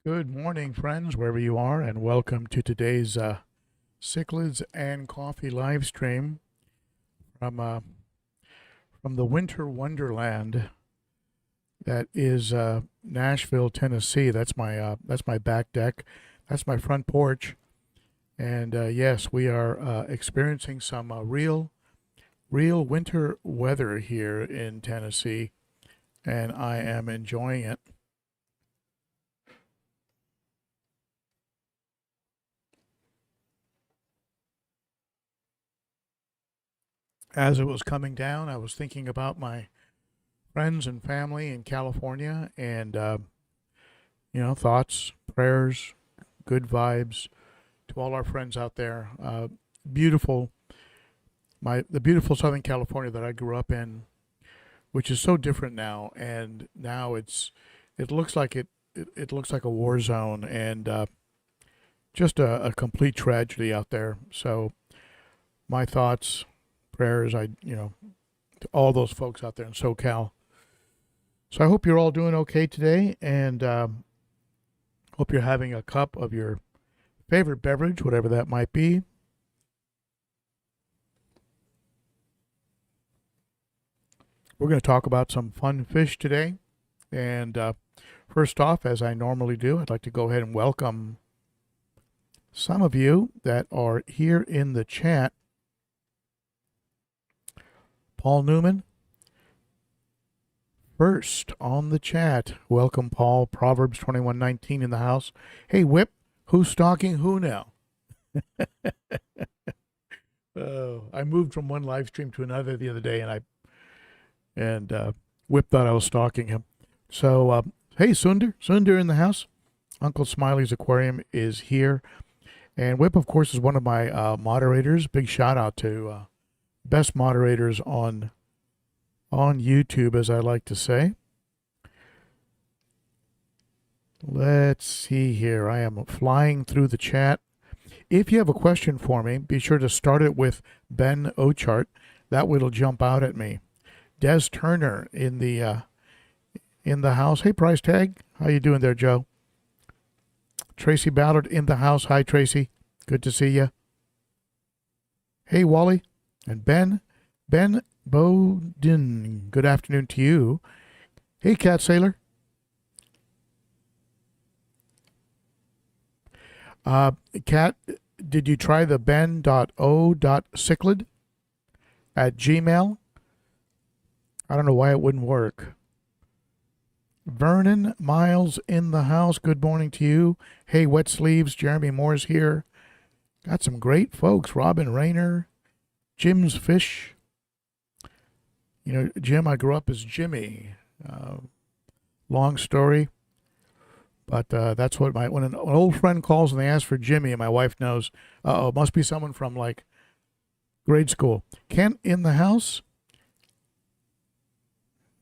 Good morning, friends, wherever you are, and welcome to today's Cichlids and Coffee live stream from the Winter Wonderland that is Nashville, Tennessee. That's my back deck. That's my front porch, and yes, we are experiencing some real winter weather here in Tennessee, and I am enjoying it. As it was coming down, I was thinking about my friends and family in California, and thoughts, prayers, good vibes to all our friends out there. Beautiful, the beautiful Southern California that I grew up in, which is so different now, and now it looks like it looks like a war zone, and just a complete tragedy out there. So my thoughts, prayers, to all those folks out there in SoCal. So I hope you're all doing okay today, and hope you're having a cup of your favorite beverage, whatever that might be. We're going to talk about some fun fish today. And first off, as I normally do, I'd like to go ahead and welcome some of you that are here in the chat. Paul Newman, first on the chat. Welcome, Paul. Proverbs 21:19 in the house. Hey, Whip, who's stalking who now? Oh, I moved from one live stream to another the other day, and Whip thought I was stalking him. So, hey, Sunder in the house. Uncle Smiley's Aquarium is here, and Whip, of course, is one of my moderators. Big shout out to best moderators on YouTube, as I like to say. Let's see here. I am flying through the chat. If you have a question for me, be sure to start it with Ben Ochart. That way it'll jump out at me. Des Turner in the house. Hey, Price Tag. How you doing there, Joe? Tracy Ballard in the house. Hi, Tracy. Good to see you. Hey, Wally. And Ben Bowden. Good afternoon to you. Hey, Cat Sailor. Cat, did you try the ben.o.cichlid at Gmail? I don't know why it wouldn't work. Vernon Miles in the house. Good morning to you. Hey, Wet Sleeves. Jeremy Moore's here. Got some great folks. Robin Rayner. Jim's Fish. You know, Jim, I grew up as Jimmy. Long story. But that's what when an old friend calls and they ask for Jimmy, and my wife knows, it must be someone from like grade school. Kent in the house.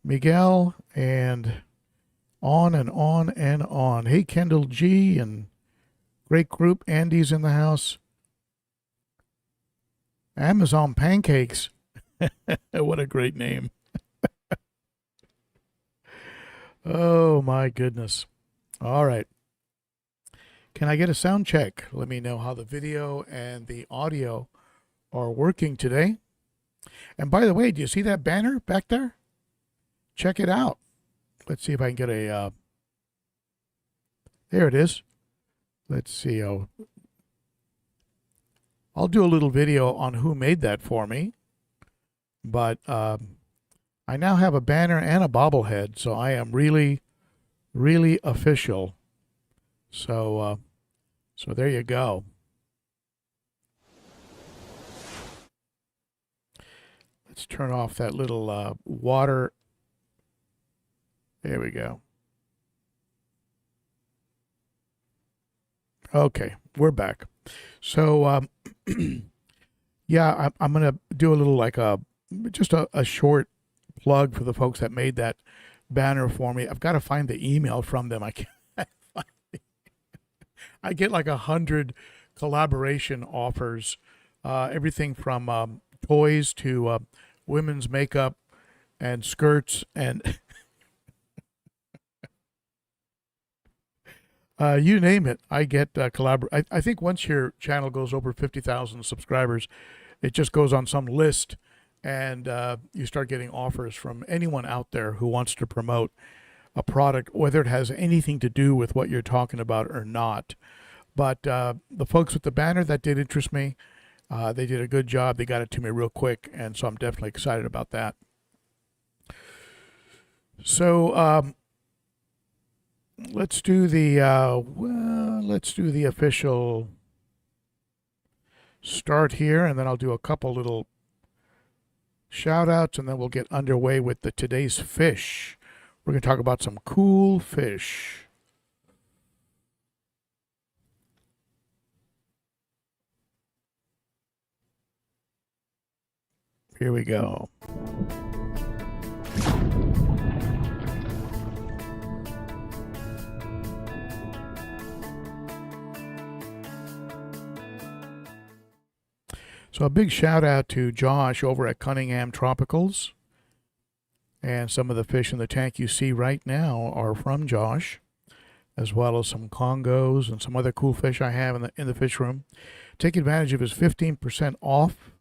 Miguel, and on and on and on. Hey, Kendall G, and great group. Andy's in the house. Amazon Pancakes. What a great name. Oh, my goodness. All right. Can I get a sound check? Let me know how the video and the audio are working today. And by the way, do you see that banner back there? Check it out. Let's see if I can get a... there it is. Let's see. I'll do a little video on who made that for me. But I now have a banner and a bobblehead, so I am really official. So there you go. Let's turn off that little water. There we go. Okay, we're back. So yeah, I'm gonna do a little like just a short plug for the folks that made that banner for me. I've got to find the email from them. I can't find it. I get like 100 collaboration offers, everything from toys to women's makeup and skirts and You name it, I get I think once your channel goes over 50,000 subscribers, it just goes on some list, and you start getting offers from anyone out there who wants to promote a product, whether it has anything to do with what you're talking about or not. But the folks with the banner, that did interest me. They did a good job. They got it to me real quick, and so I'm definitely excited about that. So let's do the official start here, and then I'll do a couple little shout outs, and then we'll get underway with the today's fish. We're going to talk about some cool fish. Here we go. So a big shout out to Josh over at Cunningham Tropicals. And some of the fish in the tank you see right now are from Josh, as well as some Congos and some other cool fish I have in the fish room. Take advantage of his 15% off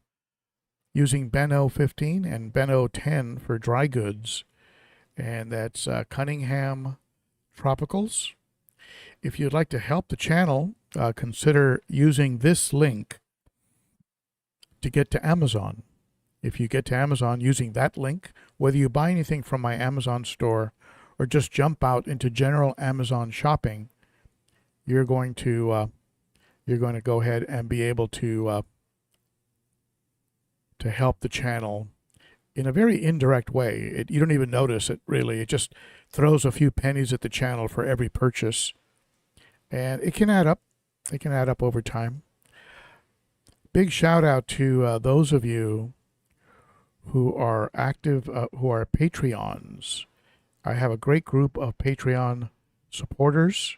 using ben.o.15 and ben.o.10 for dry goods. And that's Cunningham Tropicals. If you'd like to help the channel, consider using this link to get to Amazon. If you get to Amazon using that link, whether you buy anything from my Amazon store or just jump out into general Amazon shopping, you're going to go ahead and be able to help the channel in a very indirect way. You don't even notice it, really. It just throws a few pennies at the channel for every purchase, and it can add up. It can add up over time. Big shout out to those of you who are active, who are Patreons. I have a great group of Patreon supporters,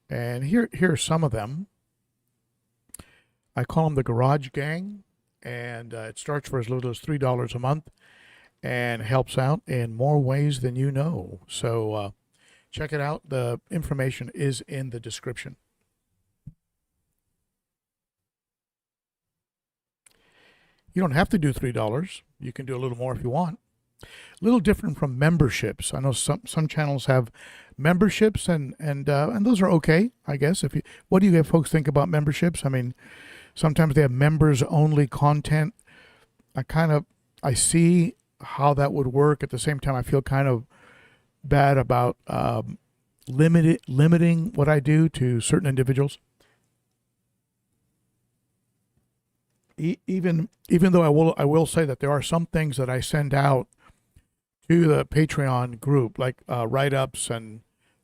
and here are some of them. I call them the Garage Gang, and it starts for as little as $3 a month and helps out in more ways than you know. So check it out. The information is in the description. You don't have to do $3. You can do a little more if you want. A little different from memberships. I know some channels have memberships, and those are okay, I guess. What do you have folks think about memberships? I mean, sometimes they have members only content. I see how that would work. At the same time, I feel kind of bad about limiting what I do to certain individuals. Even though I will say that there are some things that I send out to the Patreon group, like write-ups and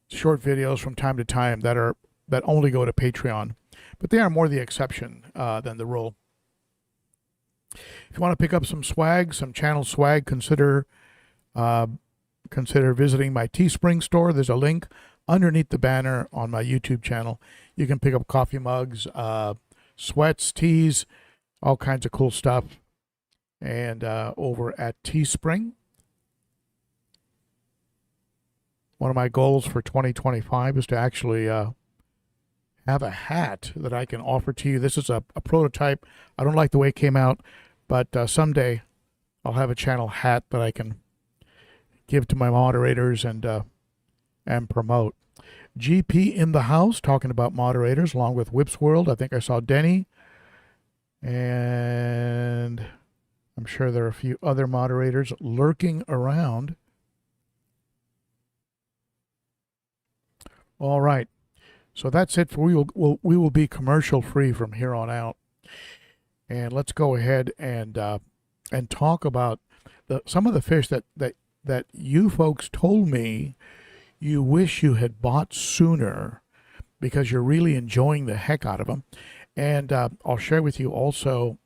short videos from time to time that only go to Patreon, but they are more the exception than the rule. If you want to pick up some swag, some channel swag, consider visiting my Teespring store. There's a link underneath the banner on my YouTube channel. You can pick up coffee mugs, sweats, tees, all kinds of cool stuff. And over at Teespring, one of my goals for 2025 is to actually have a hat that I can offer to you. This is a prototype. I don't like the way it came out, but someday I'll have a channel hat that I can give to my moderators and promote. GP in the house, talking about moderators, along with Whips World. I think I saw Denny. And I'm sure there are a few other moderators lurking around. All right. So that's it. We will be commercial free from here on out. And let's go ahead and talk about some of the fish that you folks told me you wish you had bought sooner because you're really enjoying the heck out of them. And I'll share with you also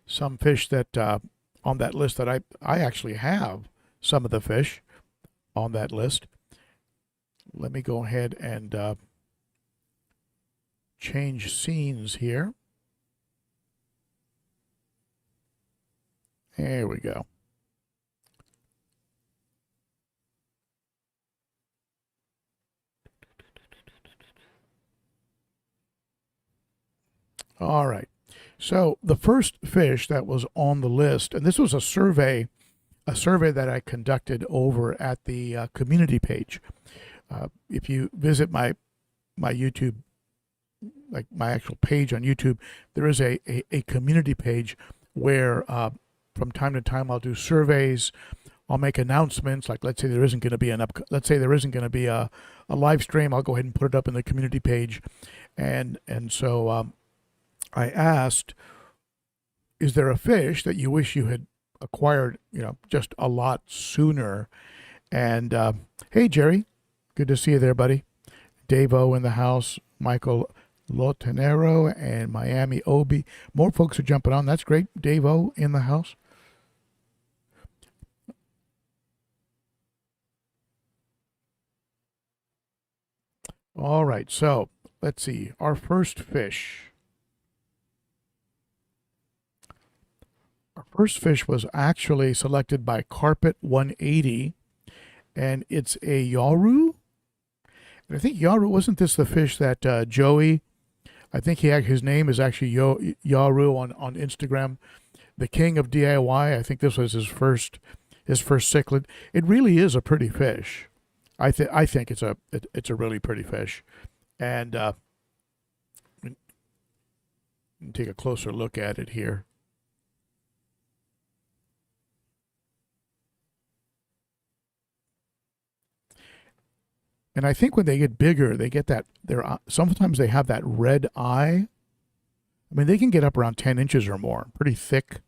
some fish that on that list that I actually have some of the fish on that list. Let me go ahead and change scenes here. There we go. All right. So the first fish that was on the list, and this was a survey that I conducted over at the community page. If you visit my YouTube, like my actual page on YouTube, there is a community page where from time to time I'll do surveys. I'll make announcements. Like let's say there isn't going to be let's say there isn't going to be a live stream. I'll go ahead and put it up in the community page, and so I asked, is there a fish that you wish you had acquired, just a lot sooner? And hey, Jerry, good to see you there, buddy. Dave O in the house, Michael Lotanero, and Miami Obi. More folks are jumping on. That's great. Dave O in the house. All right, so let's see. Our first fish. Our first fish was actually selected by Carpet 180, and it's a yaru. And I think yaru, wasn't this the fish that Joey? I think his name is actually Yaru on Instagram, the king of DIY. I think this was his first cichlid. It really is a pretty fish. I think it's a really pretty fish, and take a closer look at it here. And I think when they get bigger, they get that sometimes they have that red eye. I mean, they can get up around 10 inches or more, pretty thick,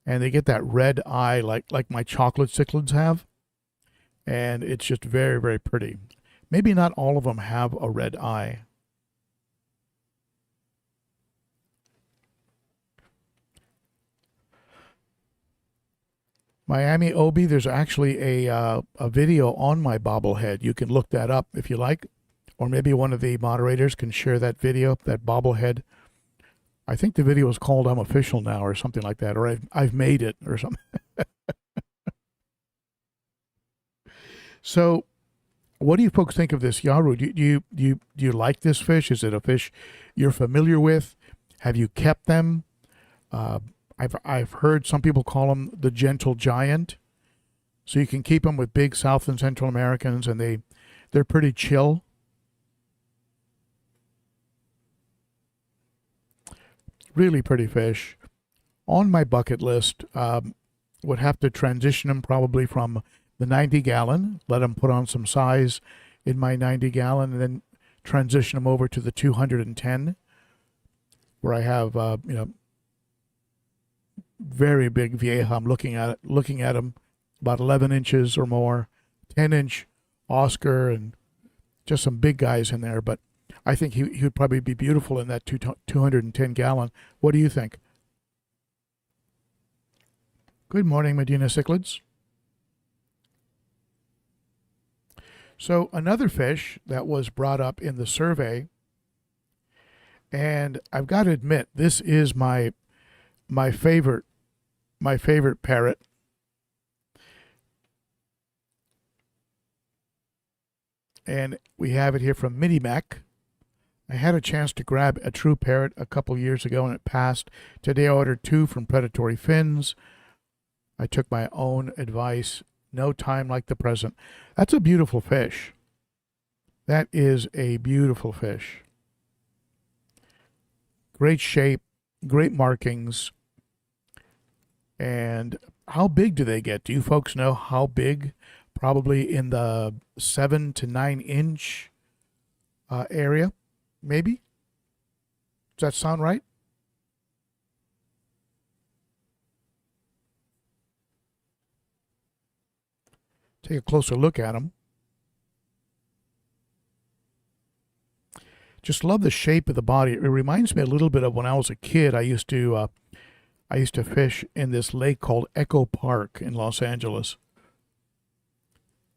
and they get that red eye like my chocolate cichlids have, and it's just very, very pretty. Maybe not all of them have a red eye. Miami Obi, there's actually a video on my bobblehead. You can look that up if you like, or maybe one of the moderators can share that video, that bobblehead. I think the video is called "I'm Official Now" or something like that, or I've made it or something. So, what do you folks think of this yaru? Do you like this fish? Is it a fish you're familiar with? Have you kept them? Uh, I've heard some people call them the gentle giant. So you can keep them with big South and Central Americans, and they're pretty chill. Really pretty fish. On my bucket list, would have to transition them probably from the 90 gallon, let them put on some size in my 90 gallon, and then transition them over to the 210, where I have very big vieja. I'm looking at them about 11 inches or more, 10-inch Oscar, and just some big guys in there. But I think he would probably be beautiful in that 210 gallon. What do you think? Good morning, Medina cichlids. So another fish that was brought up in the survey, and I've got to admit, this is my favorite parrot. And we have it here from Minimac. I had a chance to grab a true parrot a couple years ago and it passed. Today I ordered 2 from Predatory Fins. I took my own advice. No time like the present. That's a beautiful fish. That is a beautiful fish. Great shape, great markings. And how big do they get? Do you folks know how big? Probably in the 7 to 9 inch area, maybe? Does that sound right? Take a closer look at them. Just love the shape of the body. It reminds me a little bit of when I was a kid. I used to fish in this lake called Echo Park in Los Angeles,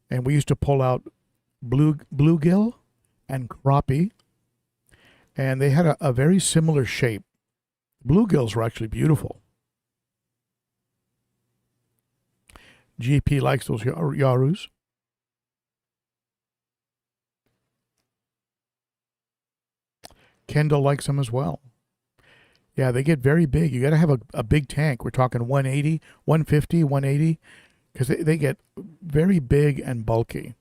and we used to pull out bluegill and crappie, and they had a very similar shape. Bluegills were actually beautiful. GP likes those yarus. Kendall likes them as well. Yeah, they get very big. You got to have a big tank. We're talking 180, 150, 180, because they get very big and bulky.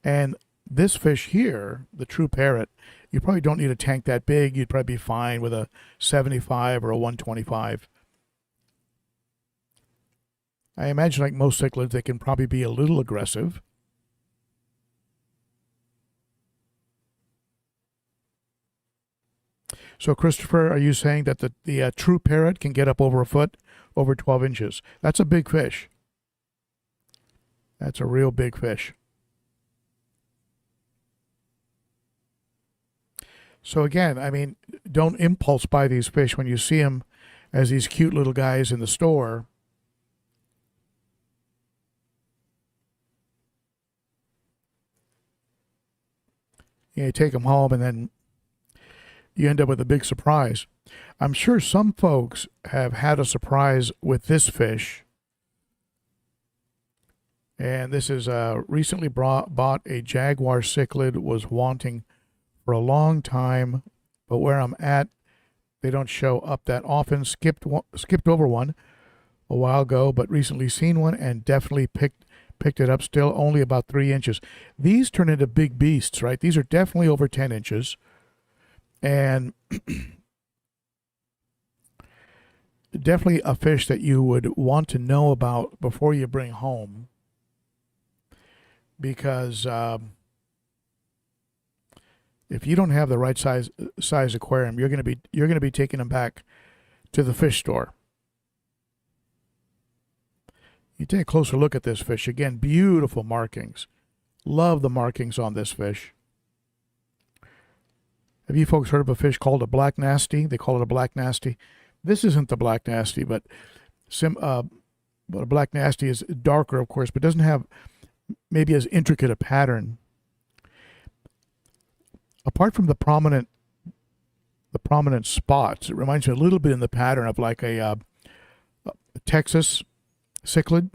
And this fish here, the true parrot, you probably don't need a tank that big. You'd probably be fine with a 75 or a 125. I imagine, like most cichlids, they can probably be a little aggressive. So, Christopher, are you saying that the true parrot can get up over a foot, over 12 inches? That's a big fish. That's a real big fish. So again, I mean, don't impulse buy these fish when you see them as these cute little guys in the store. You take them home and then you end up with a big surprise. I'm sure some folks have had a surprise with this fish. And this is recently bought a jaguar cichlid, was wanting for a long time, but where I'm at, they don't show up that often. Skipped over one a while ago, but recently seen one and definitely picked it up. Still only about 3 inches. These turn into big beasts, right? These are definitely over 10 inches. And definitely a fish that you would want to know about before you bring home, because if you don't have the right size aquarium, you're going to be taking them back to the fish store. You take a closer look at this fish. Again, beautiful markings. Love the markings on this fish. Have you folks heard of a fish called a black nasty? They call it a black nasty. This isn't the black nasty, but a black nasty is darker, of course, but doesn't have maybe as intricate a pattern. Apart from the prominent spots, it reminds me a little bit in the pattern of like a Texas cichlid.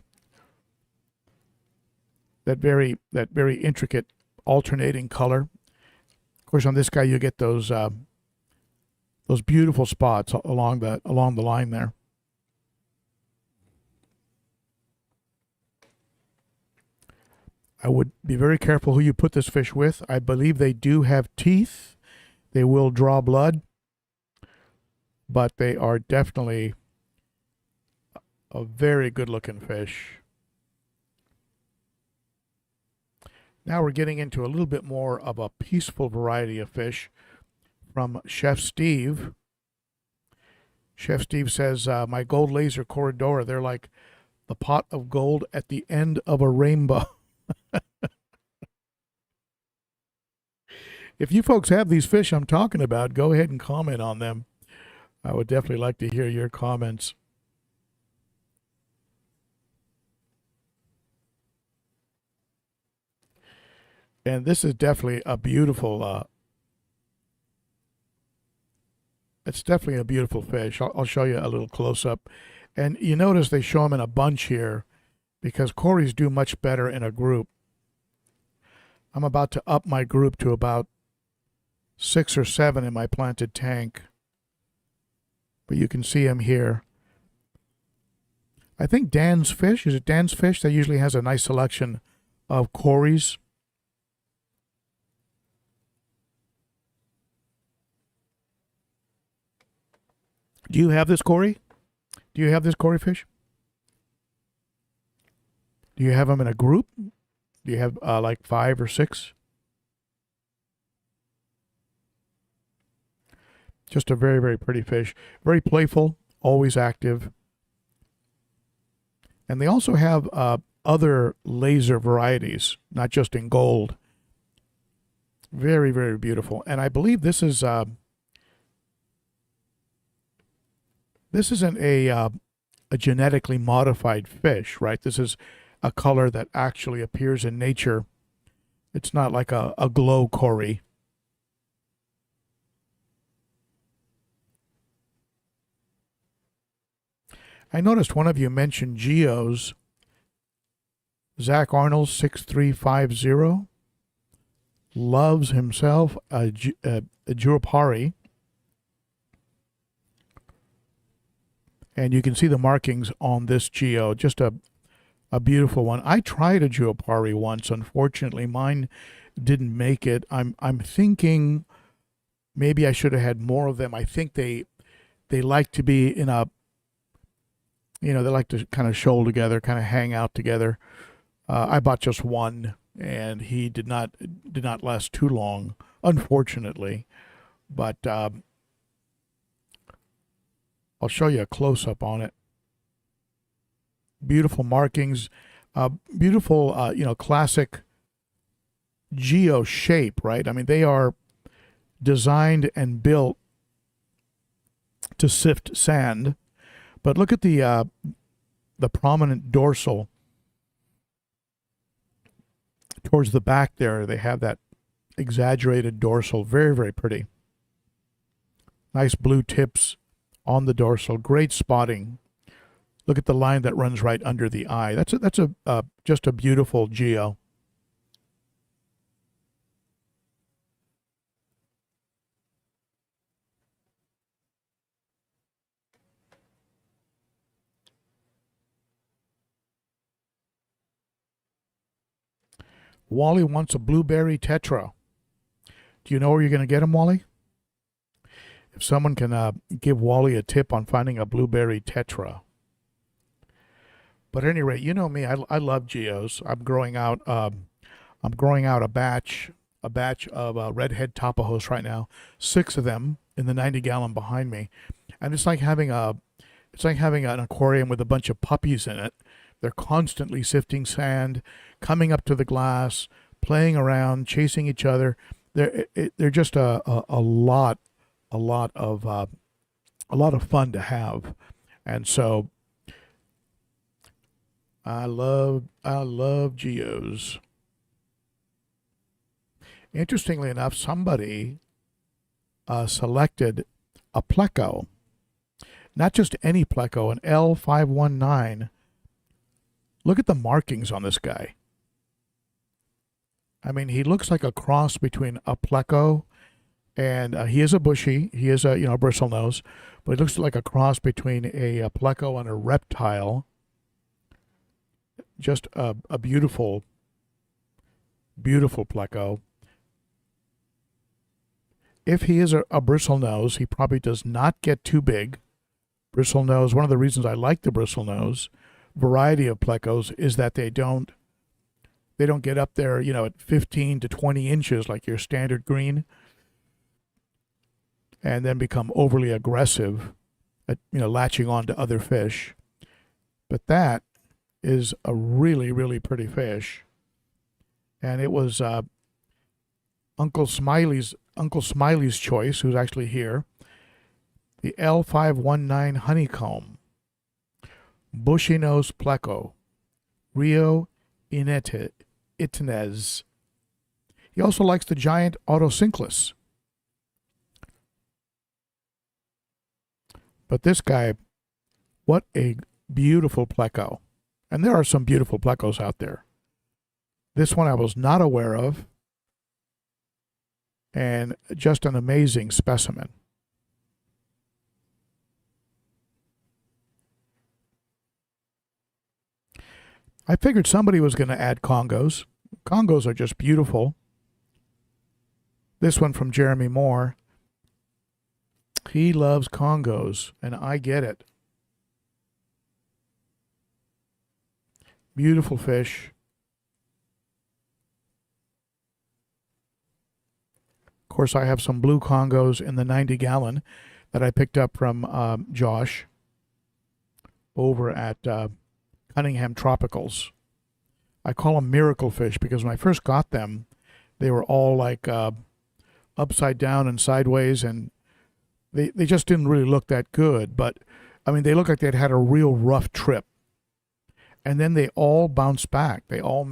That very intricate alternating color. Of course, on this guy you get those beautiful spots along the line there. I would be very careful who you put this fish with. I believe they do have teeth. They will draw blood, but they are definitely a very good looking fish. Now we're getting into a little bit more of a peaceful variety of fish from Chef Steve. Chef Steve says, my gold laser corridora, they're like the pot of gold at the end of a rainbow. If you folks have these fish I'm talking about, go ahead and comment on them. I would definitely like to hear your comments. And this is definitely a beautiful, it's definitely a beautiful fish. I'll show you a little close up. And you notice they show them in a bunch here because Corys do much better in a group. I'm about to up my group to about 6 or 7 in my planted tank. But you can see them here. I think Dan's Fish, is it Dan's Fish, that usually has a nice selection of Corys. Do you have this Cory? Do you have this Cory fish? Do you have them in a group? Do you have like 5 or 6? Just a very, very pretty fish. Very playful, always active. And they also have other laser varieties, not just in gold. Very, very beautiful. And I believe this is this isn't a genetically modified fish, right? This is a color that actually appears in nature. It's not like a glow Cory. I noticed one of you mentioned geos. Zach Arnold 6350 loves himself a Jurapari. And you can see the markings on this geo. Just a beautiful one. I tried a geopari once. Unfortunately, mine didn't make it. I'm thinking maybe I should have had more of them. I think they like to be in a, they like to kind of shoal together, kind of hang out together. I bought just one, and he did not last too long, unfortunately. But I'll show you a close up on it. Beautiful markings, beautiful, classic geo shape, right? I mean, they are designed and built to sift sand. But look at the prominent dorsal towards the back there. They have that exaggerated dorsal. Very, very pretty. Nice blue tips on the dorsal. Great spotting. Look at the line that runs right under the eye. That's just a beautiful geo. Wally wants a blueberry tetra. Do you know where you're going to get them, Wally? If someone can give Wally a tip on finding a blueberry tetra. But at any rate, you know me. I love geos. I'm growing out a batch of redhead tapajos right now. 6 of them in the 90-gallon behind me, and it's like having an aquarium with a bunch of puppies in it. They're constantly sifting sand, coming up to the glass, playing around, chasing each other. They're just a lot of fun to have, and so I love geos. Interestingly enough, somebody selected a pleco, not just any pleco, an L519. Look at the markings on this guy. I mean, he looks like a cross between a pleco and he is a bushy. He is a bristle nose, but he looks like a cross between a pleco and a reptile. Just a beautiful, beautiful pleco. If he is a bristle nose, he probably does not get too big. Bristle nose. One of the reasons I like the bristle nose variety of plecos is that they don't get up there, at 15 to 20 inches like your standard green, and then become overly aggressive at latching on to other fish. But that is a really, really pretty fish, and it was Uncle Smiley's choice, who's actually here. The L519 honeycomb, bushy nose pleco, Rio Itnes. He also likes the giant autocinclus. But this guy, what a beautiful pleco. And there are some beautiful plecos out there. This one I was not aware of, and just an amazing specimen. I figured somebody was going to add Congos. Congos are just beautiful. This one from Jeremy Moore. He loves Congos, and I get it. Beautiful fish. Of course, I have some blue Congos in the 90-gallon that I picked up from Josh over at Cunningham Tropicals. I call them miracle fish because when I first got them, they were all like upside down and sideways, and they just didn't really look that good. But I mean, they looked like they'd had a real rough trip, and then they all bounced back. They all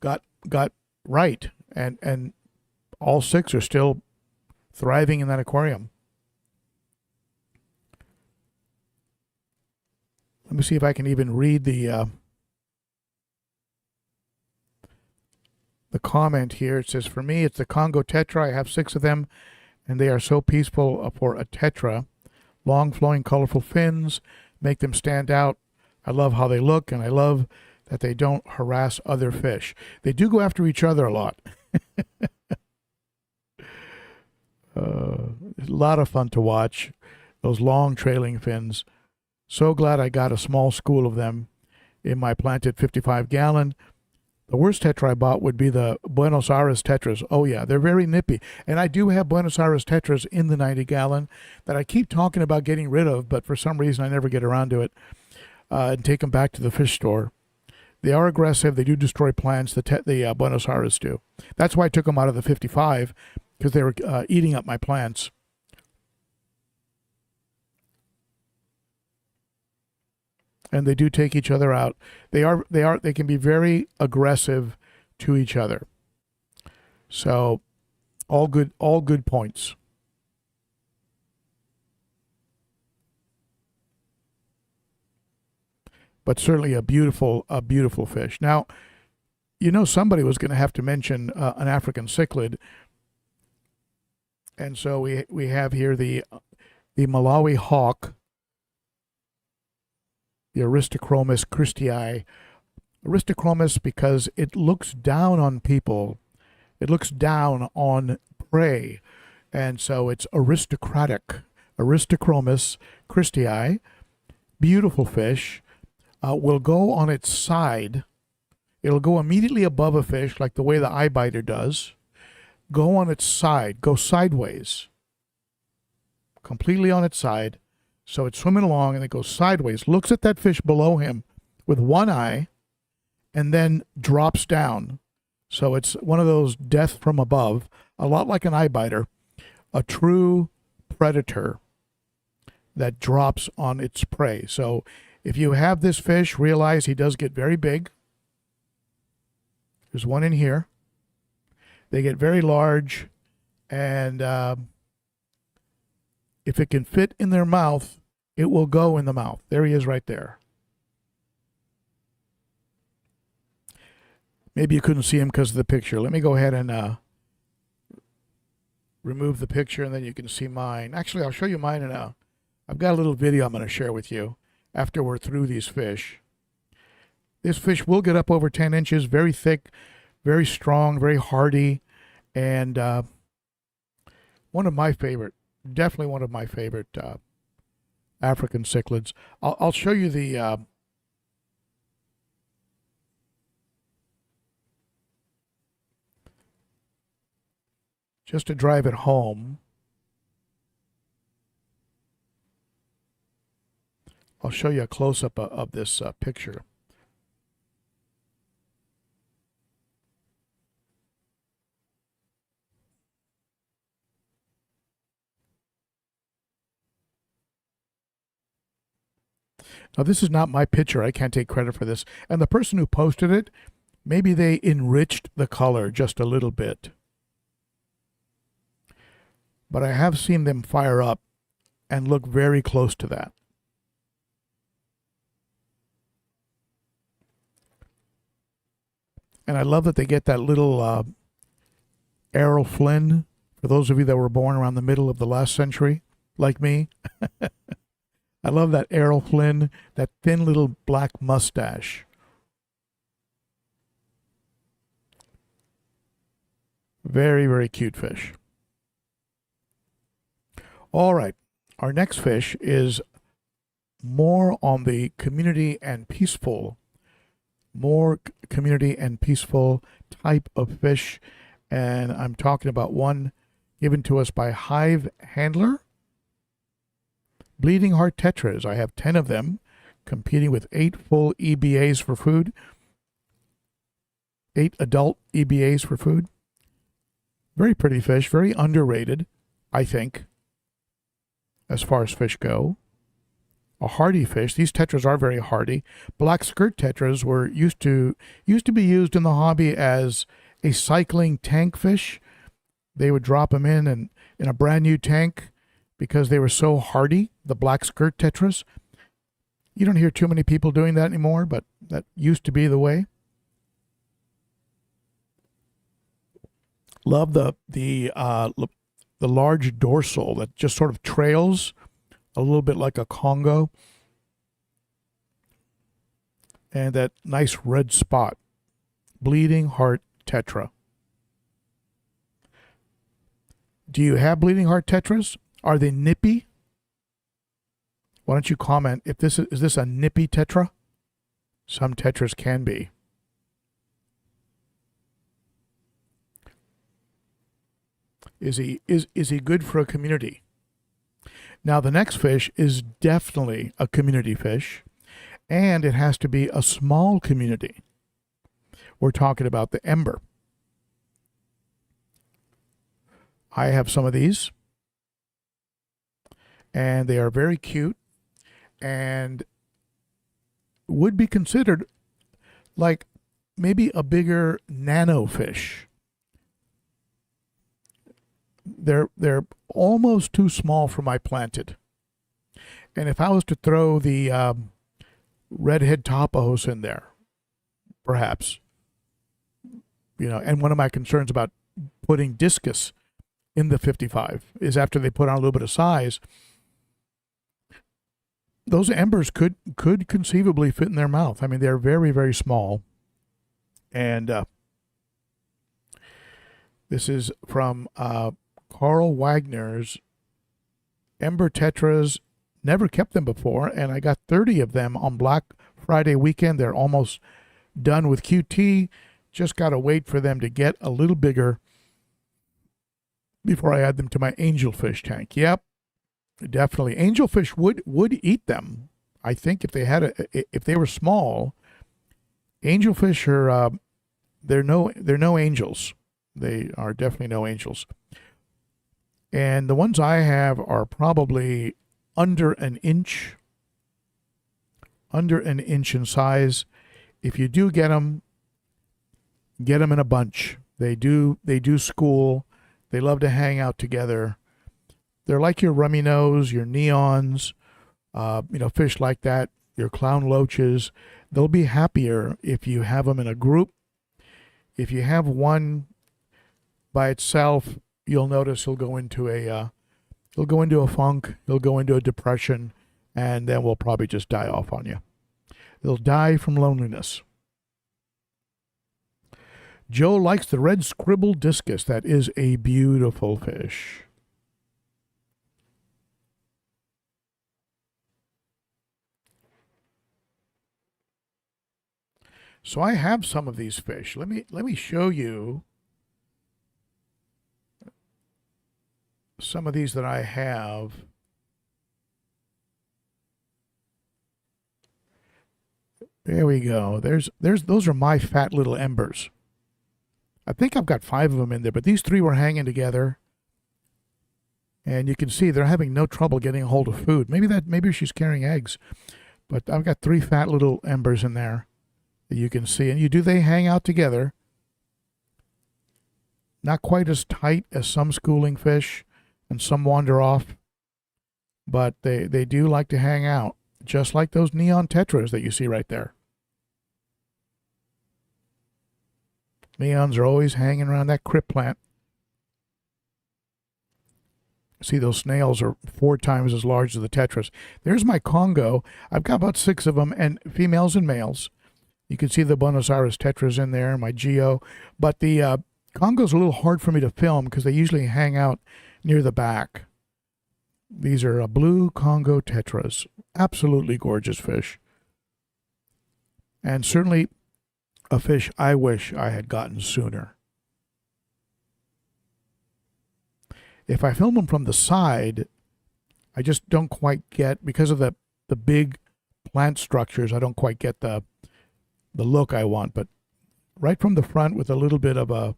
got right, and all 6 are still thriving in that aquarium. Let me see if I can even read the comment here. It says, for me, it's the Congo tetra. I have 6 of them, and they are so peaceful for a tetra. long, flowing, colorful fins make them stand out. I love how they look, and I love that they don't harass other fish. They do go after each other a lot. It's a lot of fun to watch, those long trailing fins. So glad I got a small school of them in my planted 55-gallon. The worst tetra I bought would be the Buenos Aires tetras. Oh yeah, they're very nippy. And I do have Buenos Aires tetras in the 90-gallon that I keep talking about getting rid of, but for some reason I never get around to it, and take them back to the fish store. They are aggressive. They do destroy plants. The Buenos Aires do. That's why I took them out of the 55, because they were eating up my plants. And they do take each other out. They can be very aggressive to each other. So all good points. But certainly a beautiful fish. Now, somebody was going to have to mention an African cichlid, and so we have here the Malawi hawk, the Aristochromis christii. Aristochromis because it looks down on people. It looks down on prey, and so it's aristocratic. Aristochromis christii, beautiful fish. Will go on its side. It'll go immediately above a fish, like the way the eye biter does. Go on its side, go sideways, completely on its side. So it's swimming along and it goes sideways, looks at that fish below him with one eye, and then drops down. So it's one of those death from above, a lot like an eye biter, a true predator that drops on its prey. So if you have this fish, realize he does get very big. There's one in here. They get very large, and if it can fit in their mouth, it will go in the mouth. There he is right there. Maybe you couldn't see him because of the picture. Let me go ahead and remove the picture, and then you can see mine. Actually, I'll show you mine I've got a little video I'm going to share with you after we're through these fish. This fish will get up over 10 inches, very thick, very strong, very hardy, and one of my favorite, definitely one of my favorite African cichlids. I'll show you the just to drive it home. I'll show you a close-up of this picture. Now, this is not my picture. I can't take credit for this. And the person who posted it, maybe they enriched the color just a little bit. But I have seen them fire up and look very close to that. And I love that they get that little Errol Flynn, for those of you that were born around the middle of the last century, like me. I love that Errol Flynn, that thin little black mustache. Very, very cute fish. All right, our next fish is more on the community and peaceful, type of fish, and I'm talking about one given to us by Hive Handler. Bleeding Heart Tetras. I have 10 of them, competing with 8 full EBAs for food, 8 adult EBAs for food. Very pretty fish, very underrated, I think, as far as fish go. A hardy fish. These tetras are very hardy. Black skirt tetras were used to be used in the hobby as a cycling tank fish. They would drop them in a brand new tank because they were so hardy, the black skirt tetras. You don't hear too many people doing that anymore, but that used to be the way. Love the large dorsal that just sort of trails a little bit like a Congo, and that nice red spot, bleeding heart tetra. Do you have bleeding heart tetras? Are they nippy? Why don't you comment if this is this a nippy tetra? Some tetras can be. Is he good for a community? Now the next fish is definitely a community fish, and it has to be a small community. We're talking about the ember. I have some of these, and they are very cute and would be considered like maybe a bigger nano fish. They're almost too small for my planted. And if I was to throw the redhead topos in there, perhaps, and one of my concerns about putting discus in the 55 is after they put on a little bit of size, those embers could conceivably fit in their mouth. I mean, they're very, very small. And this is from Carl Wagner's Ember Tetras. Never kept them before, and I got 30 of them on Black Friday weekend. They're almost done with QT. Just got to wait for them to get a little bigger before I add them to my angelfish tank. Yep, definitely. Angelfish would eat them. I think if they were small, angelfish are they're no angels. They are definitely no angels. And the ones I have are probably under an inch in size. If you do get them in a bunch. They do school. They love to hang out together. They're like your rummy nose, your neons, fish like that, your clown loaches. They'll be happier if you have them in a group. If you have one by itself, you'll notice he'll go into a funk, he'll go into a depression, and then will probably just die off on you. They'll die from loneliness. Joe likes the red scribble discus. That is a beautiful fish. So I have some of these fish. Let me show you some of these that I have. There we go. Those are my fat little embers. I think I've got 5 of them in there, but these 3 were hanging together. And you can see they're having no trouble getting a hold of food. Maybe she's carrying eggs. But I've got 3 fat little embers in there that you can see. And they hang out together. Not quite as tight as some schooling fish, and some wander off. But they do like to hang out, just like those neon tetras that you see right there. Neons are always hanging around that crypt plant. See, those snails are 4 times as large as the tetras. There's my Congo. I've got about 6 of them, and females and males. You can see the Buenos Aires tetras in there, my Geo. But the Congo's a little hard for me to film because they usually hang out near the back. These are blue Congo tetras. Absolutely gorgeous fish. And certainly a fish I wish I had gotten sooner. If I film them from the side, I just don't quite get, because of the big plant structures, I don't quite get the look I want. But right from the front with a little bit of a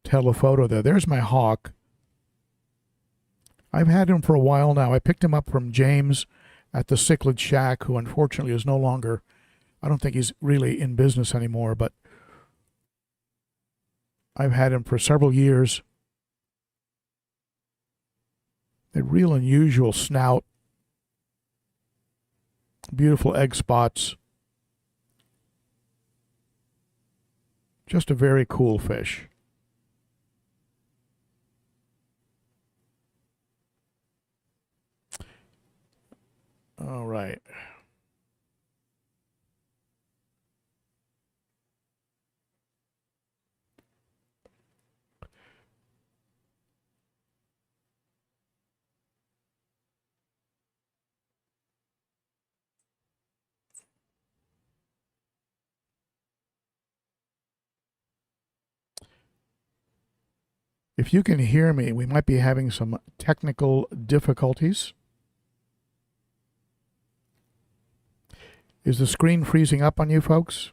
telephoto there's my hawk. I've had him for a while now. I picked him up from James at the Cichlid Shack, who unfortunately is no longer, I don't think he's really in business anymore, but I've had him for several years. A real unusual snout. Beautiful egg spots. Just a very cool fish. All right. If you can hear me, we might be having some technical difficulties. Is the screen freezing up on you folks?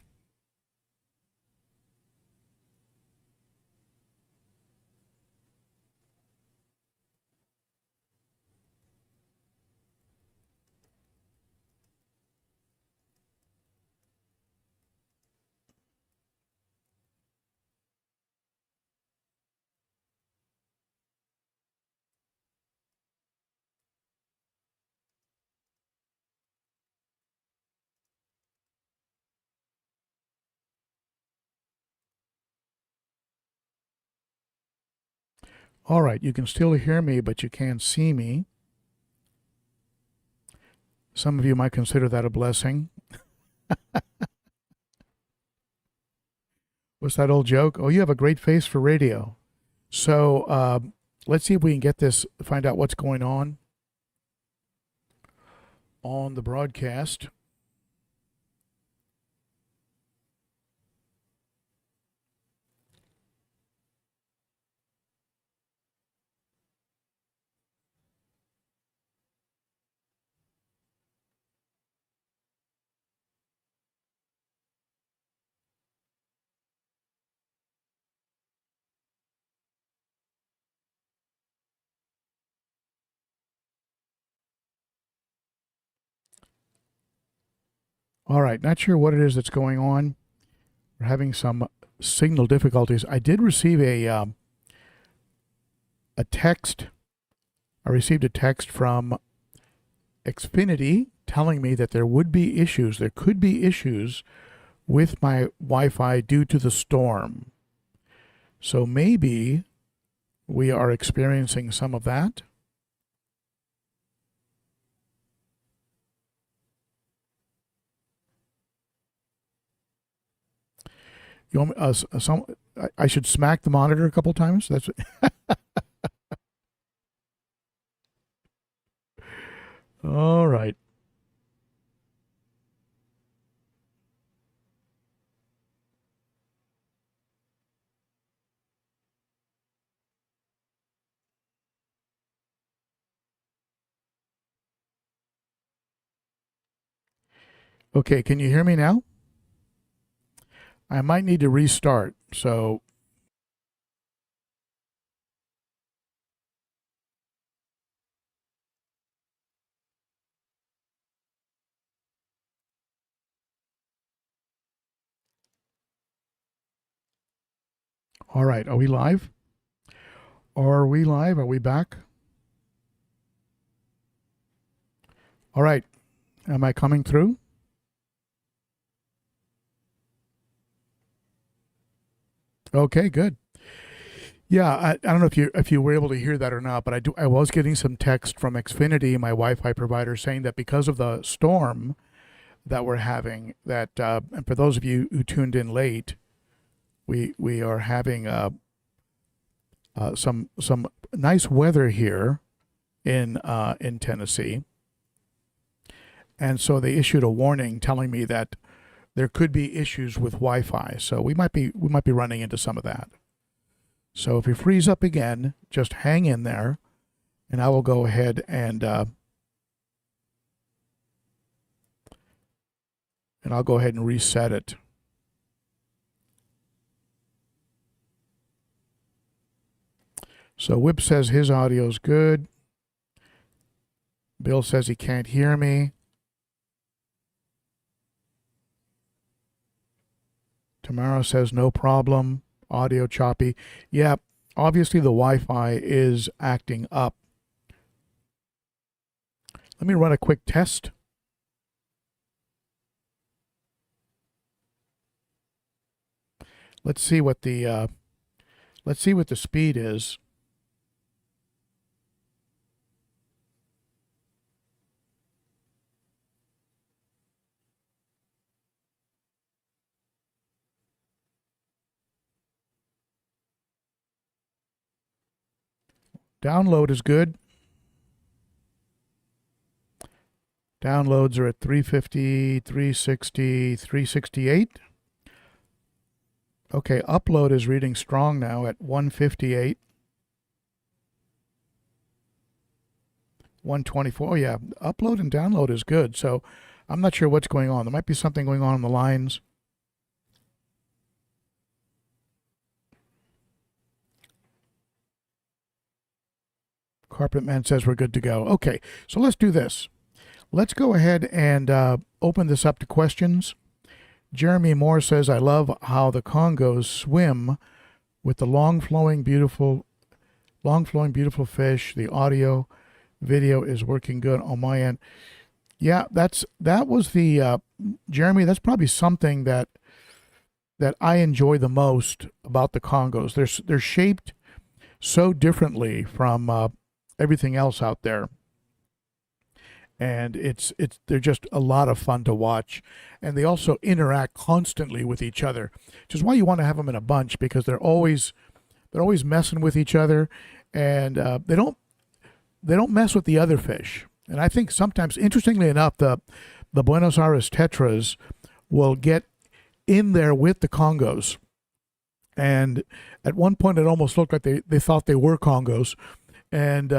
All right, you can still hear me, but you can't see me. Some of you might consider that a blessing. What's that old joke? Oh, you have a great face for radio. So let's see if we can get this, find out what's going on the broadcast. All right, not sure what it is that's going on. We're having some signal difficulties. I did receive a text. I received a text from Xfinity telling me that there would be issues. There could be issues with my Wi-Fi due to the storm. So maybe we are experiencing some of that. You want me, I should smack the monitor a couple times. That's all right. Okay, can you hear me now? I might need to restart. So, all right, are we live? Are we live? Are we back? All right. Am I coming through? Okay, good. Yeah, I don't know if you were able to hear that or not, but I was getting some text from Xfinity, my Wi-Fi provider, saying that because of the storm that we're having, that and for those of you who tuned in late, we are having some nice weather here in Tennessee, and so they issued a warning telling me that there could be issues with Wi-Fi. So we might be running into some of that. So if we freeze up again, just hang in there, and I will go ahead and I'll go ahead and reset it. So Whip says his audio is good. Bill says he can't hear me. Tamara says no problem. Audio choppy. Yeah, obviously the Wi-Fi is acting up. Let me run a quick test. Let's see what the speed is. Download is good. Downloads are at 350, 360, 368. Okay, upload is reading strong now at 158. 124. Oh, yeah, upload and download is good. So I'm not sure what's going on. There might be something going on the lines. Carpet Man says we're good to go. Okay, so let's do this. Let's go ahead and open this up to questions. Jeremy Moore says, I love how the Congos swim with the long flowing beautiful fish. The audio video is working good on my end. Yeah, that was the Jeremy, that's probably something that I enjoy the most about the Congos. They're shaped so differently from everything else out there. And they're just a lot of fun to watch, and they also interact constantly with each other, which is why you want to have them in a bunch, because they're always messing with each other, and they don't mess with the other fish. And I think sometimes, interestingly enough, the Buenos Aires tetras will get in there with the Congos, and at one point it almost looked like they thought they were Congos, and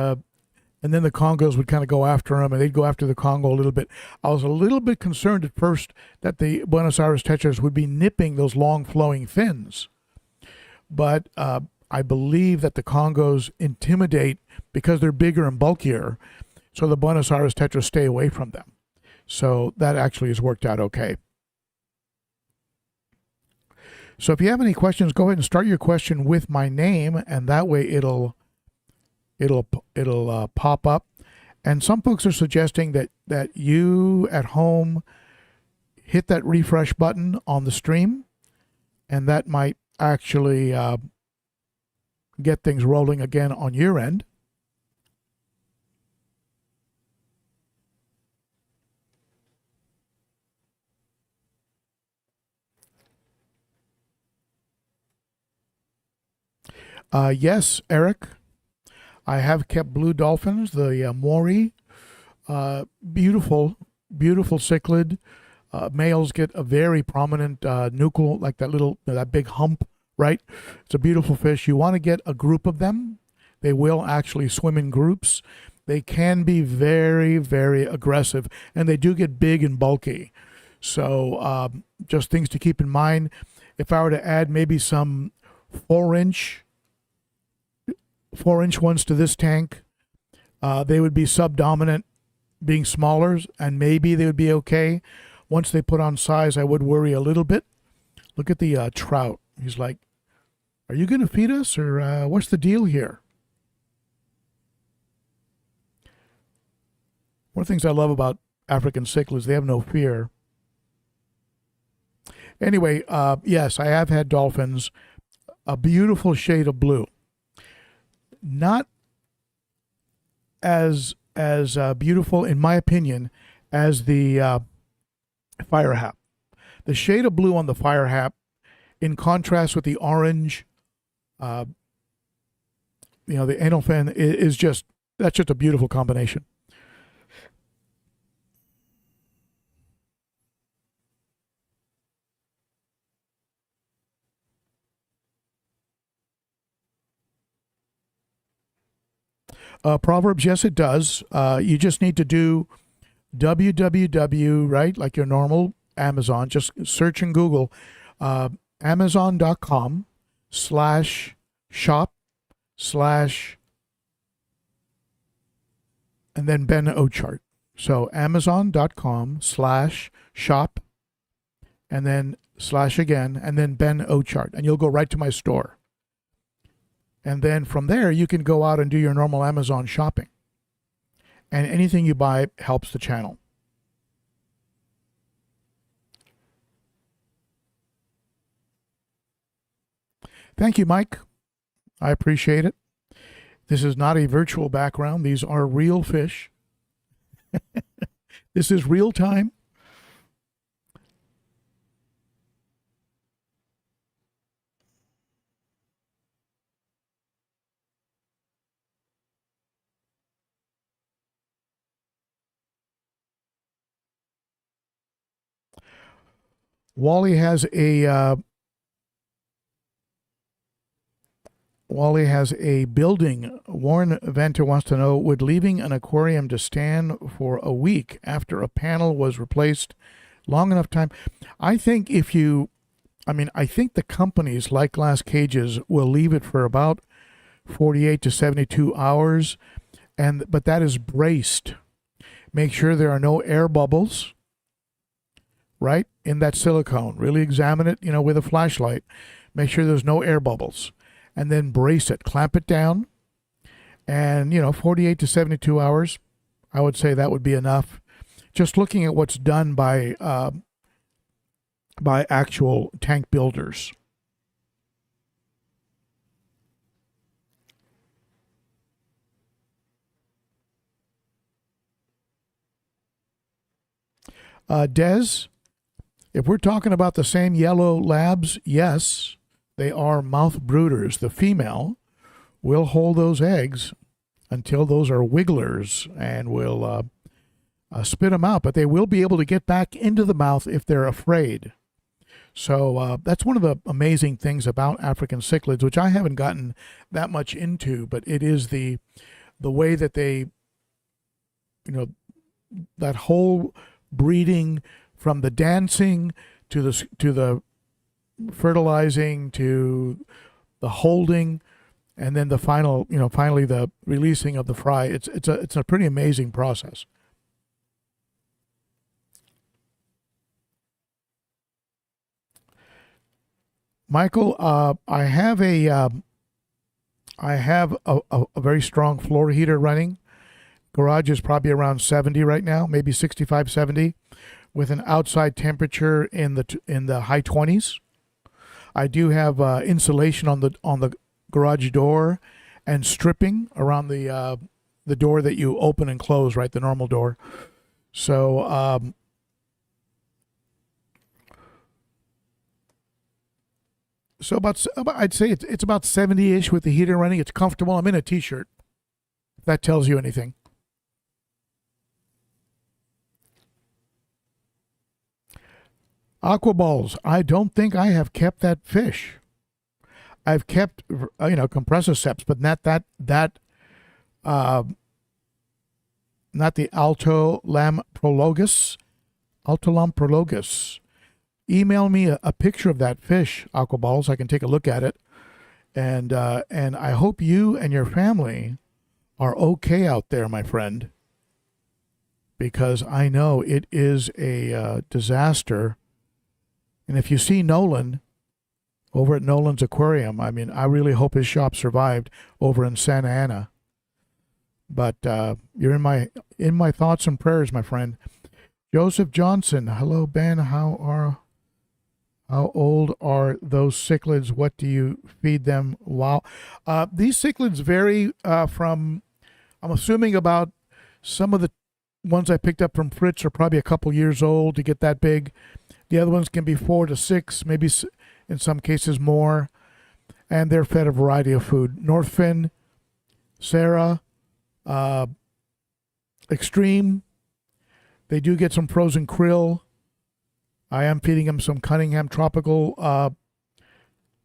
then the Congos would kind of go after them, and they'd go after the Congo a little bit. I was a little bit concerned at first that the Buenos Aires tetras would be nipping those long flowing fins. But I believe that the Congos intimidate because they're bigger and bulkier, so the Buenos Aires tetras stay away from them. So that actually has worked out okay. So if you have any questions, go ahead and start your question with my name, and that way it'll pop up. And some folks are suggesting that you at home hit that refresh button on the stream, and that might actually get things rolling again on your end. Yes, Eric. I have kept blue dolphins, the Maury, beautiful cichlid. Males get a very prominent nuchal, like that big hump, right? It's a beautiful fish. You want to get a group of them. They will actually swim in groups. They can be very, very aggressive, and they do get big and bulky. So just things to keep in mind. If I were to add maybe some 4-inch ones to this tank, they would be subdominant, being smaller, and maybe they would be okay. Once they put on size, I would worry a little bit. Look at the trout. He's like, are you going to feed us, or what's the deal here? One of the things I love about African cichlids, they have no fear. Anyway, yes, I have had dolphins. A beautiful shade of blue. Not as beautiful, in my opinion, as the fire hap. The shade of blue on the fire hap, in contrast with the orange, the anal fin, is just a beautiful combination. Proverbs, yes, it does. You just need to do www, right, like your normal Amazon. Just search in Google, amazon.com/shop/ and then ben.o.chart. So amazon.com/shop and then / again, and then ben.o.chart, and you'll go right to my store. And then from there, you can go out and do your normal Amazon shopping. And anything you buy helps the channel. Thank you, Mike. I appreciate it. This is not a virtual background. These are real fish. This is real time. Wally has a building. Warren Venter wants to know, would leaving an aquarium to stand for a week after a panel was replaced long enough time? I think I think the companies like Glass Cages will leave it for about 48 to 72 hours, but that is braced. Make sure there are no air bubbles, right, in that silicone. Really examine it, with a flashlight. Make sure there's no air bubbles. And then brace it, clamp it down, and 48 to 72 hours, I would say that would be enough. Just looking at what's done by actual tank builders. Des, if we're talking about the same yellow labs, yes, they are mouth brooders. The female will hold those eggs until those are wigglers and will spit them out, but they will be able to get back into the mouth if they're afraid. So that's one of the amazing things about African cichlids, which I haven't gotten that much into, but it is the way that they, that whole breeding, from the dancing to the fertilizing to the holding, and then the finally the releasing of the fry. It's a pretty amazing process. Michael, I have a very strong floor heater running. Garage is probably around 70 right now, maybe 65, 70, with an outside temperature in the high 20s. I do have insulation on the garage door and stripping around the door that you open and close, right, the normal door. So I'd say it's about 70-ish with the heater running. It's comfortable. I'm in a t-shirt, if that tells you anything. Aqua balls. I don't think I have kept that fish. I've kept, compressiceps, but not the Altolamprologus. Email me a picture of that fish, Aqua balls. I can take a look at it, and I hope you and your family are okay out there, my friend, because I know it is a disaster. And if you see Nolan over at Nolan's Aquarium, I really hope his shop survived over in Santa Ana. But you're in my thoughts and prayers, my friend. Joseph Johnson, hello Ben. How old are those cichlids? What do you feed them? Wow, these cichlids vary from. I'm assuming about some of the ones I picked up from Fritz are probably a couple years old to get that big. The other ones can be 4 to 6, maybe in some cases more. And they're fed a variety of food. Northfin, Sarah, Extreme. They do get some frozen krill. I am feeding them some Cunningham Tropical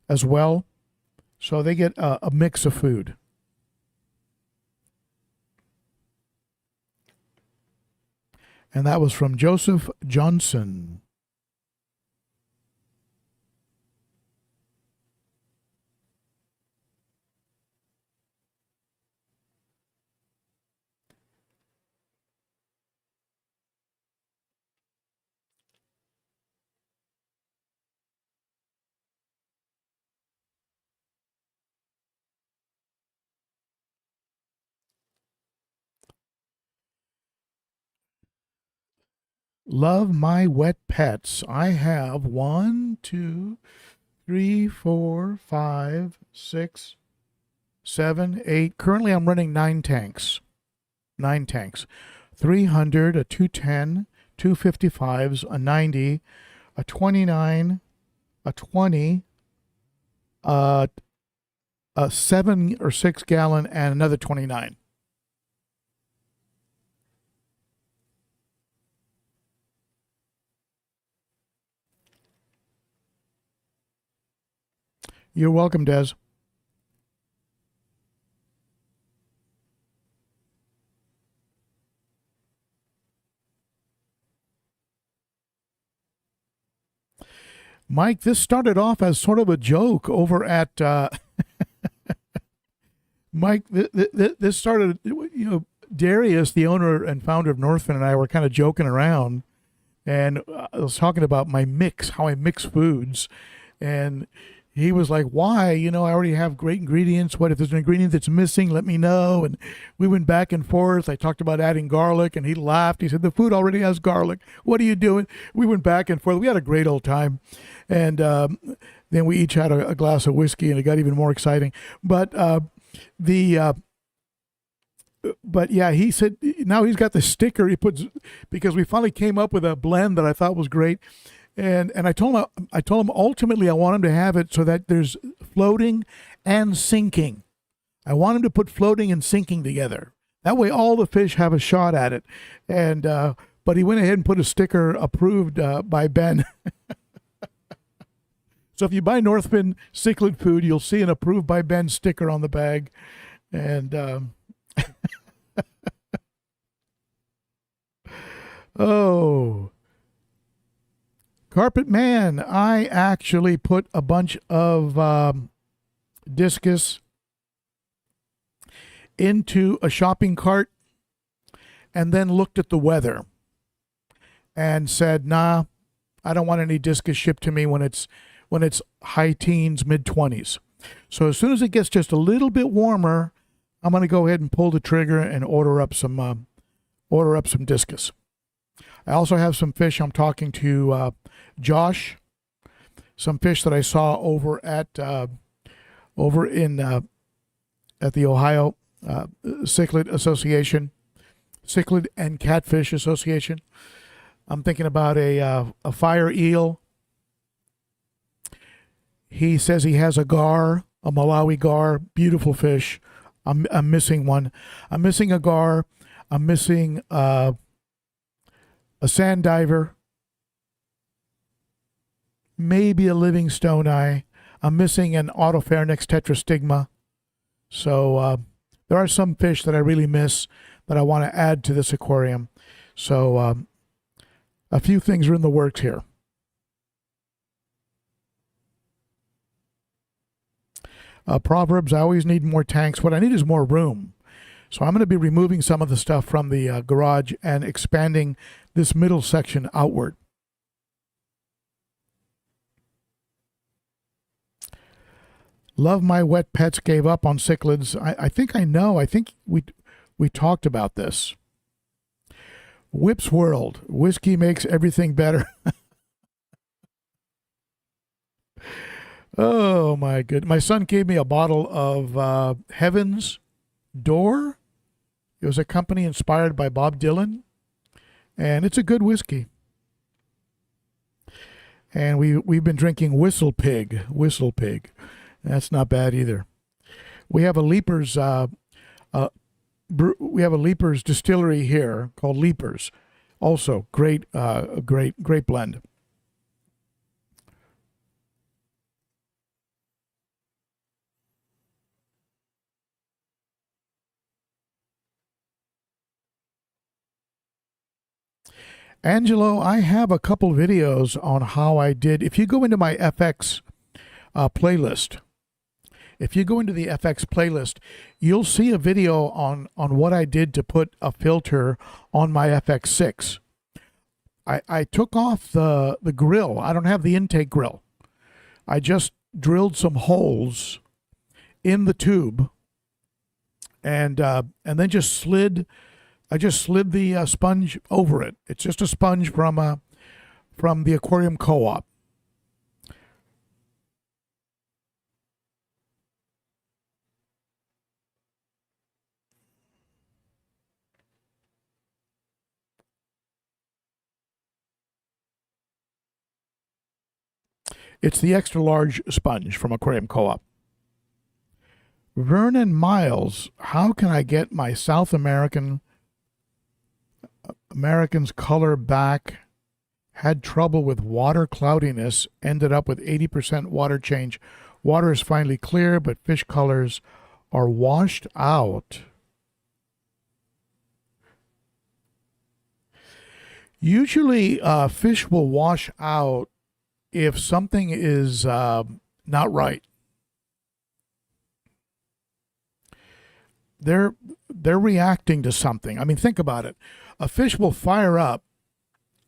as well. So they get a mix of food. And that was from Joseph Johnson. Love my wet pets. I have 1, 2, 3, 4, 5, 6, 7, 8. Currently, I'm running 9 tanks. 9 tanks. 300, a 210, 255s, a 90, a 29, a 20, a 7 or 6 gallon, and another 29. You're welcome, Des. Mike, this started off as sort of a joke over at Mike. This started, Darius, the owner and founder of Northfin, and I were kind of joking around, and I was talking about my mix, how I mix foods, and he was like, "Why? I already have great ingredients. What if there's an ingredient that's missing? Let me know." And we went back and forth. I talked about adding garlic, and he laughed. He said, "The food already has garlic. What are you doing?" We went back and forth. We had a great old time, and then we each had a glass of whiskey, and it got even more exciting. But the but yeah, he said now he's got the sticker he puts because we finally came up with a blend that I thought was great. And I told him ultimately I want him to have it so that there's floating and sinking. I want him to put floating and sinking together. That way all the fish have a shot at it. And but he went ahead and put a sticker approved by Ben. So if you buy Northfin cichlid food, you'll see an approved by Ben sticker on the bag. And oh, Carpet Man, I actually put a bunch of discus into a shopping cart and then looked at the weather and said, nah, I don't want any discus shipped to me when it's high teens, mid-20s. So as soon as it gets just a little bit warmer, I'm going to go ahead and pull the trigger and order up some discus. I also have some fish. I'm talking to Josh, some fish that I saw over at the Ohio Cichlid Association, Cichlid and Catfish Association. I'm thinking about a fire eel. He says he has a gar, a Malawi gar, beautiful fish. I'm missing one. I'm missing a gar. I'm missing a sand diver, maybe a livingstone eye. I'm missing an Autopharynx tetrastigma. So there are some fish that I really miss that I want to add to this aquarium. So a few things are in the works here. Proverbs, I always need more tanks. What I need is more room. So I'm going to be removing some of the stuff from the garage and expanding this middle section outward. Love My Wet Pets gave up on cichlids. I think I know. I think we talked about this. Whip's World. Whiskey makes everything better. Oh, my goodness. My son gave me a bottle of Heaven's Door. It was a company inspired by Bob Dylan. And it's a good whiskey. And we've been drinking Whistle Pig. That's not bad either. We have a Leapers distillery here called Leapers. Also great blend. Angelo, I have a couple videos on how I did. If you go into my FX playlist, you'll see a video on what I did to put a filter on my FX6. I took off the grill. I don't have the intake grill. I just drilled some holes in the tube and then just slid. I just slid the sponge over it. It's just a sponge from the aquarium co-op. It's the extra large sponge from Aquarium Co-op. Vernon Miles, how can I get my South American's color back? Had trouble with water cloudiness, ended up with 80% water change Water is finely clear, but fish colors are washed out. Usually, fish will wash out if something is not right. They're reacting to something. I mean, think about it. A fish will fire up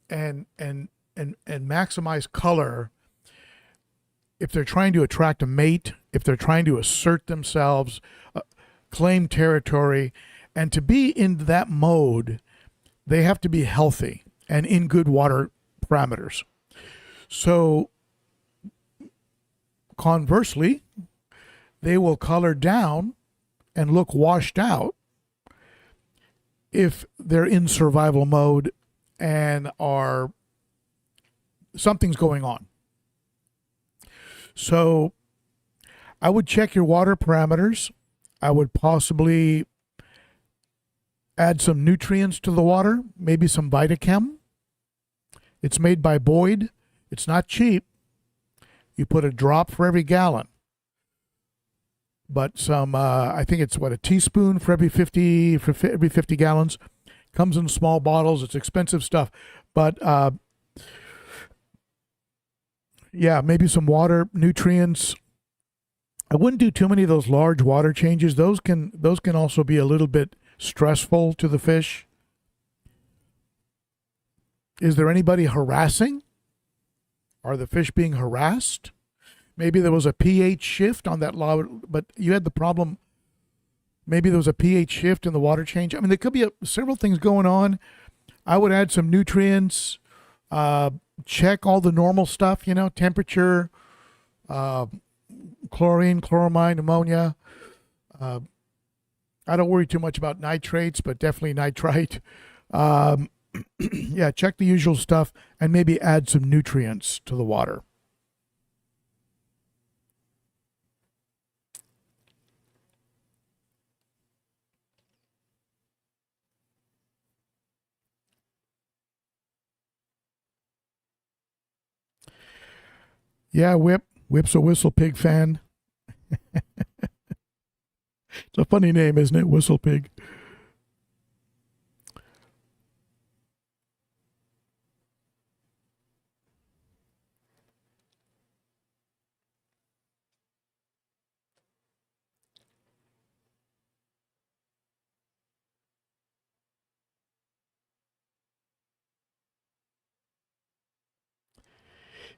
and maximize color if they're trying to attract a mate, if they're trying to assert themselves, claim territory, and to be in that mode, they have to be healthy and in good water parameters. So conversely, they will color down and look washed out if they're in survival mode and are something's going on. So I would check your water parameters. I would possibly add some nutrients to the water, maybe some Vitachem. It's made by Boyd. It's not cheap. You put a drop for every gallon. But some, I think it's a teaspoon for every 50 gallons. Comes in small bottles. It's expensive stuff. But yeah, maybe some water nutrients. I wouldn't do too many of those large water changes. Those can also be a little bit stressful to the fish. Is there anybody harassing? Are the fish being harassed? Maybe there was a pH shift on that law, but you had the problem. Maybe there was a pH shift in the water change. I mean, there could be several things going on. I would add some nutrients, check all the normal stuff, temperature, chlorine, chloramine, ammonia. I don't worry too much about nitrates, but definitely nitrite. Yeah, check the usual stuff and maybe add some nutrients to the water. Yeah, Whip's a Whistle Pig fan. It's a funny name, isn't it? Whistle Pig.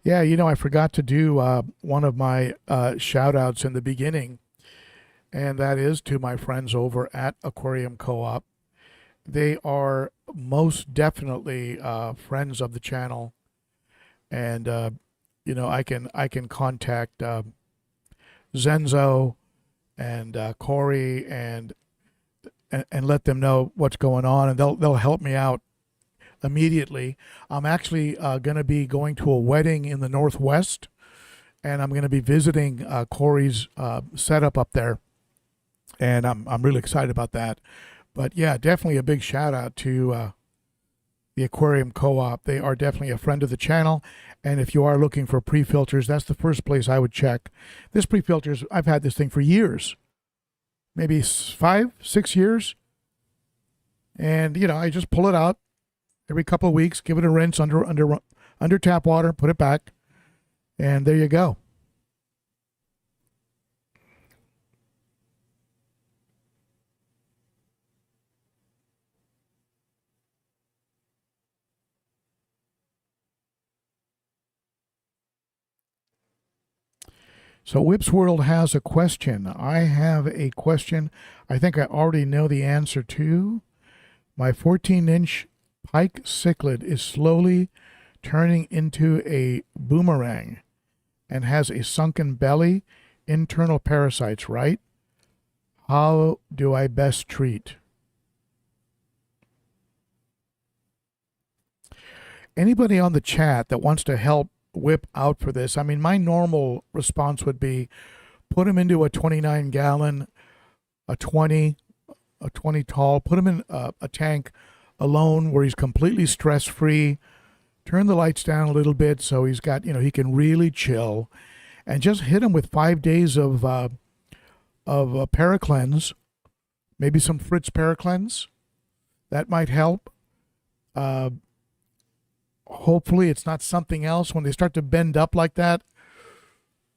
Yeah, I forgot to do one of my shout outs in the beginning, and that is to my friends over at Aquarium Co-op. They are most definitely friends of the channel, and I can contact Zenzo and Corey and let them know what's going on, and they'll help me out immediately. I'm actually going to be going to a wedding in the Northwest, and I'm going to be visiting Corey's setup up there, and I'm really excited about that. But yeah, definitely a big shout out to the Aquarium Co-op. They are definitely a friend of the channel, and if you are looking for pre-filters, that's the first place I would check. This pre-filters, I've had this thing for years, maybe 5-6 years, and I just pull it out every couple of weeks, give it a rinse under tap water, put it back, and there you go. So Whip's World has a question. I have a question I think I already know the answer to. My 14-inch pike cichlid is slowly turning into a boomerang and has a sunken belly, internal parasites, right? How do I best treat? Anybody on the chat that wants to help Whip out for this, I mean, my normal response would be put him into a 29 gallon, a 20 tall, put him in a tank alone where he's completely stress free, turn the lights down a little bit so he's got, he can really chill. and just hit them with 5 days of Paracleanse, maybe some Fritz Paracleanse. That might help. Hopefully it's not something else. When they start to bend up like that,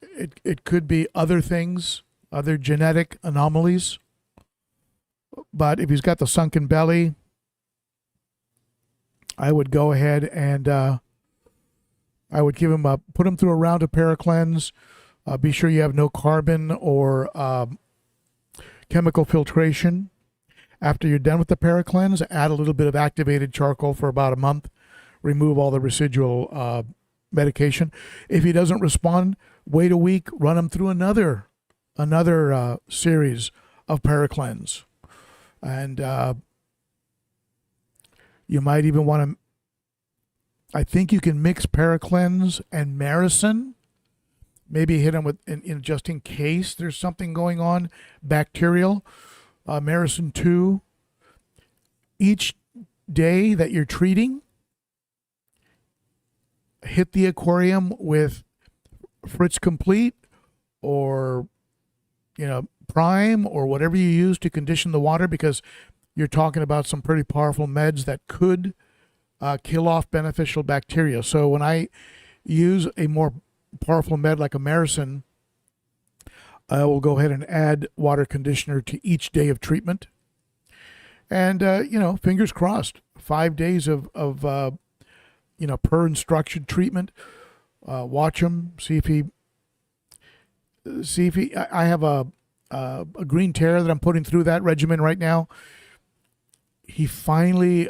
it could be other things, other genetic anomalies. But if he's got the sunken belly, I would go ahead and I would give him put him through a round of Paracleanse. Be sure you have no carbon or chemical filtration. After you're done with the Paracleanse, add a little bit of activated charcoal for about a month. Remove all the residual medication. If he doesn't respond, wait a week, run him through another series of Paracleanse. And you might even want to, I think you can mix Paracleanse and Maricin. Maybe hit him with, just in case there's something going on, bacterial. Maricin 2. Each day that you're treating, hit the aquarium with Fritz Complete or, Prime or whatever you use to condition the water, because you're talking about some pretty powerful meds that could kill off beneficial bacteria. So when I use a more powerful med like a Maricin, I will go ahead and add water conditioner to each day of treatment. And, fingers crossed, 5 days of per instruction treatment. Watch him, see if he, I have a green terror that I'm putting through that regimen right now. He finally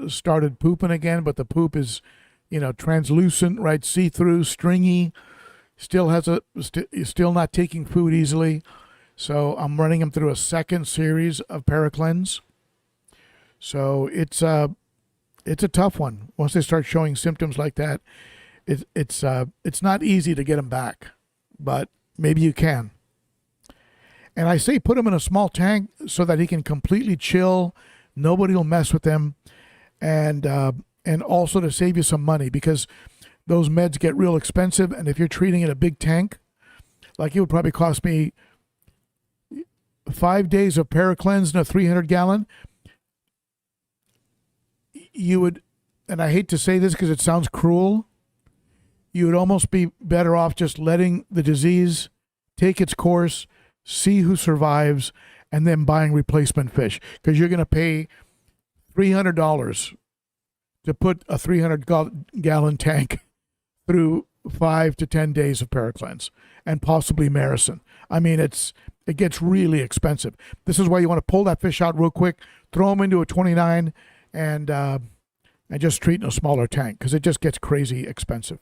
started pooping again, but the poop is, translucent, right? See-through, stringy. Still still not taking food easily. So I'm running him through a second series of Paracleanse. So it's a tough one. Once they start showing symptoms like that, it's not easy to get them back, but maybe you can. And I say put him in a small tank so that he can completely chill. Nobody will mess with him, and also to save you some money, because those meds get real expensive. And if you're treating in a big tank, like it would probably cost me 5 days of Paracleanse in a 300-gallon. You would, and I hate to say this because it sounds cruel, you would almost be better off just letting the disease take its course, see who survives, and then buying replacement fish, because you're going to pay $300 to put a 300-gallon tank through 5 to 10 days of Paracleanse and possibly Maricin. I mean, it gets really expensive. This is why you want to pull that fish out real quick, throw them into a 29, and just treat in a smaller tank, because it just gets crazy expensive.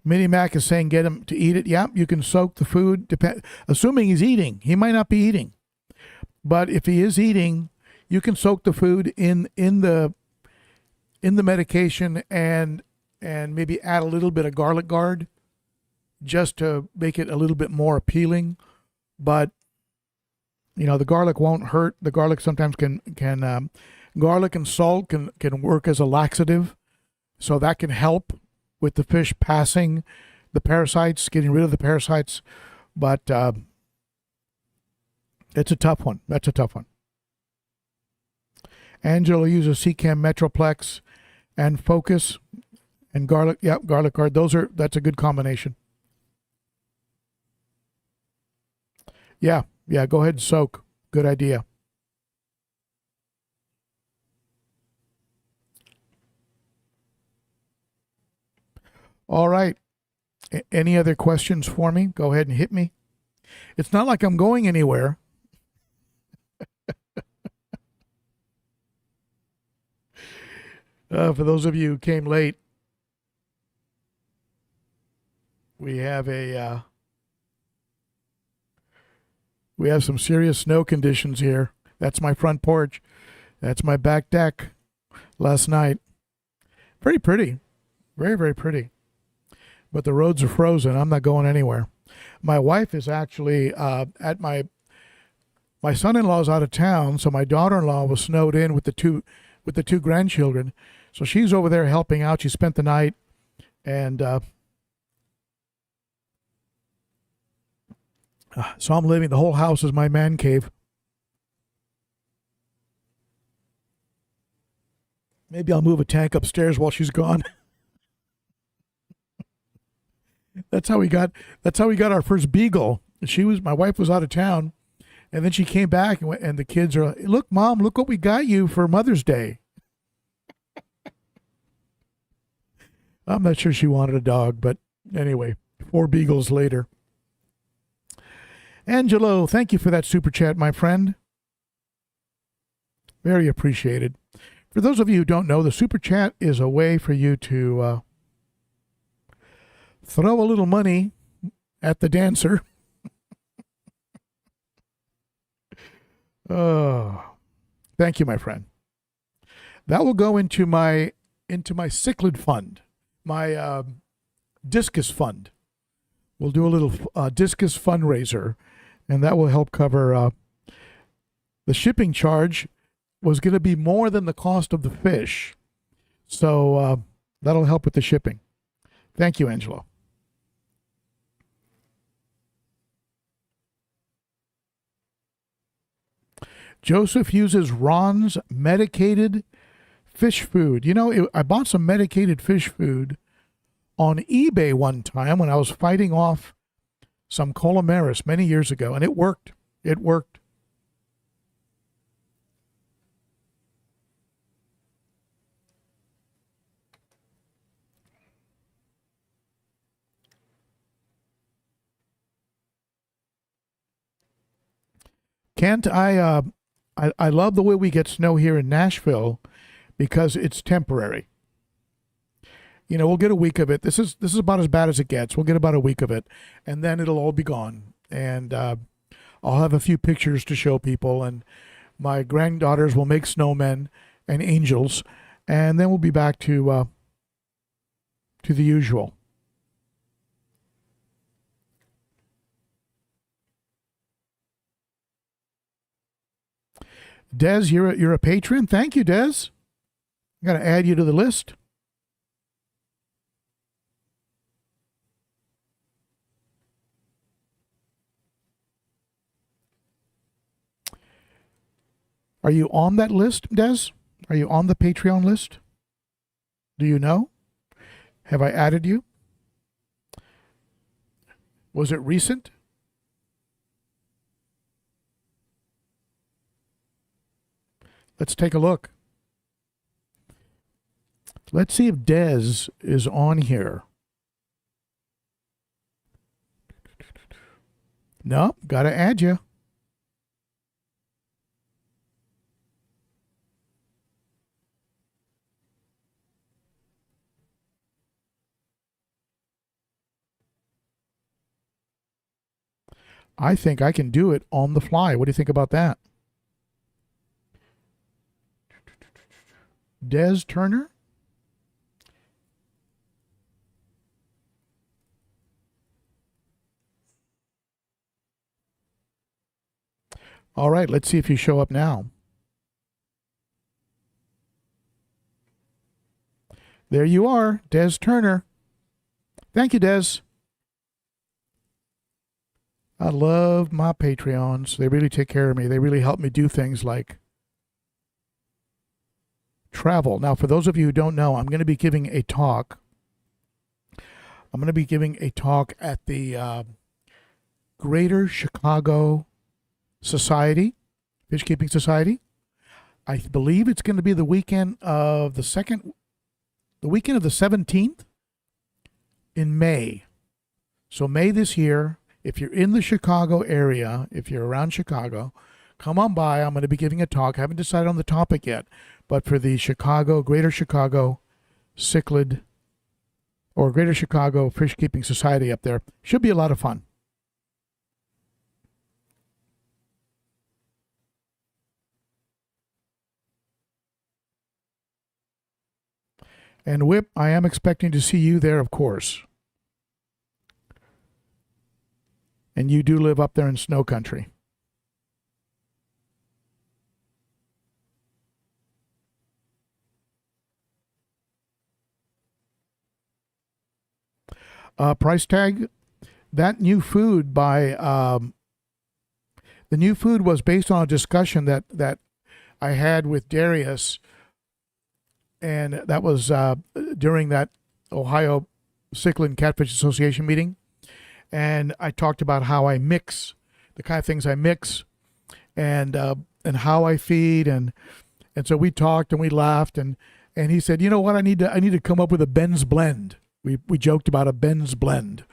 Minnie Mac is saying get him to eat it. Yeah, you can soak the food, assuming he's eating. He might not be eating. But if he is eating, you can soak the food in the medication and maybe add a little bit of garlic guard just to make it a little bit more appealing. But the garlic won't hurt. The garlic sometimes can garlic and salt can work as a laxative, so that can help with the fish passing the parasites, getting rid of the parasites. But it's a tough one. That's a tough one. Angela uses Secam Metroplex and Focus and garlic. Yeah, garlic guard. That's a good combination. Yeah, go ahead and soak. Good idea. All right. Any other questions for me? Go ahead and hit me. It's not like I'm going anywhere. For those of you who came late, we have some serious snow conditions here. That's my front porch. That's my back deck last night. Very pretty. Very, very pretty. But the roads are frozen. I'm not going anywhere. My wife is actually at my son-in-law's out of town, so my daughter-in-law was snowed in with the two grandchildren. So she's over there helping out. She spent the night, and so I'm living. The whole house is my man cave. Maybe I'll move a tank upstairs while she's gone. That's how we got. That's how we got our first beagle. My wife was out of town, and then she came back, and the kids are like, "Look, Mom, look what we got you for Mother's Day." I'm not sure she wanted a dog, but anyway, 4 beagles later. Angelo, thank you for that super chat, my friend. Very appreciated. For those of you who don't know, the super chat is a way for you to throw a little money at the dancer. Oh, thank you, my friend. That will go into my cichlid fund, my discus fund. We'll do a little discus fundraiser, and that will help cover the shipping charge. Was going to be more than the cost of the fish, so that'll help with the shipping. Thank you, Angelo. Joseph uses Ron's medicated fish food. You know, I bought some medicated fish food on eBay one time when I was fighting off some colomaris many years ago, and it worked. It worked. Kent, I love the way we get snow here in Nashville because it's temporary. You know, we'll get a week of it. This is about as bad as it gets. We'll get about a week of it, and then it'll all be gone. And I'll have a few pictures to show people, and my granddaughters will make snowmen and angels, and then we'll be back to the usual. Des, you're a patron. Thank you, Des. I got to add you to the list. Are you on that list, Des? Are you on the Patreon list? Do you know? Have I added you? Was it recent? Let's take a look. Let's see if Des is on here. Nope, gotta add you. I think I can do it on the fly. What do you think about that? Des Turner? All right, let's see if you show up now. There you are, Des Turner. Thank you, Des. I love my Patreons. They really take care of me. They really help me do things like travel. Now, for those of you who don't know, I'm going to be giving a talk. I'm going to be giving a talk at the Greater Chicago Society, Fish Keeping Society. I believe it's going to be the weekend of the 17th in May. So May this year, if you're in the Chicago area, if you're around Chicago, come on by. I'm going to be giving a talk. I haven't decided on the topic yet, but for the Greater Chicago Cichlid or Greater Chicago Fish Keeping Society up there. Should be a lot of fun. And Whip, I am expecting to see you there, of course. And you do live up there in snow country. price tag. That new food the new food was based on a discussion that I had with Darius, and that was during that Ohio Cichlid Catfish Association meeting. And I talked about how I mix, the kind of things I mix, and how I feed, and so we talked and we laughed, and he said, you know what, I need to come up with a Ben's blend. We joked about a Ben's blend.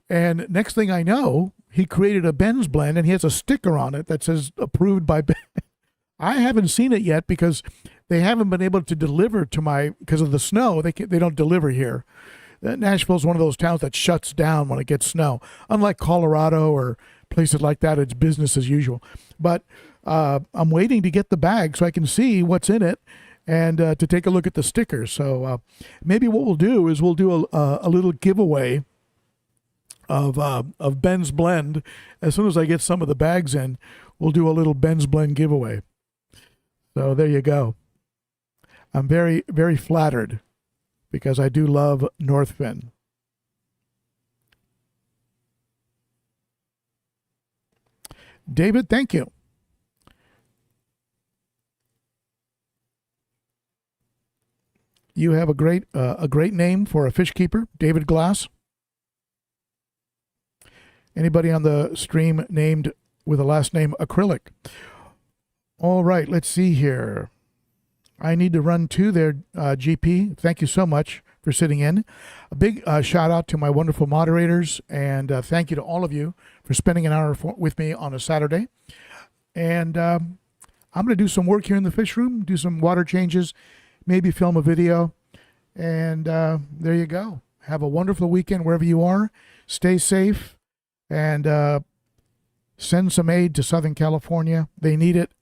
And next thing I know, he created a Ben's blend, and he has a sticker on it that says approved by Ben. I haven't seen it yet because they haven't been able to deliver to because of the snow. They don't deliver here. Nashville's one of those towns that shuts down when it gets snow. Unlike Colorado or places like that, it's business as usual. But I'm waiting to get the bag so I can see what's in it and to take a look at the stickers. So maybe what we'll do is we'll do a little giveaway of Ben's blend. As soon as I get some of the bags in, we'll do a little Ben's blend giveaway. So there you go. I'm very, very flattered because I do love Northfin. David, thank you. You have a great name for a fish keeper, David Glass. Anybody on the stream named with a last name Acrylic? All right, let's see here. I need to run to there, GP. Thank you so much for sitting in. A big shout out to my wonderful moderators, and thank you to all of you for spending an hour with me on a Saturday. And I'm going to do some work here in the fish room, do some water changes, maybe film a video, and there you go. Have a wonderful weekend wherever you are. Stay safe, and send some aid to Southern California. They need it.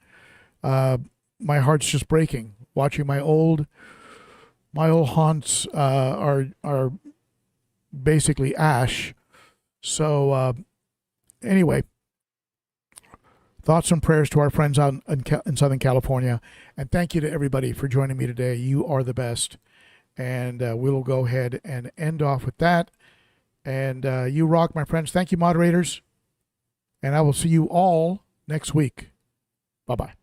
My heart's just breaking watching my old haunts are basically ash. So anyway, thoughts and prayers to our friends out in Southern California, and thank you to everybody for joining me today. You are the best, and we will go ahead and end off with that. And you rock, my friends. Thank you, moderators, and I will see you all next week. Bye-bye.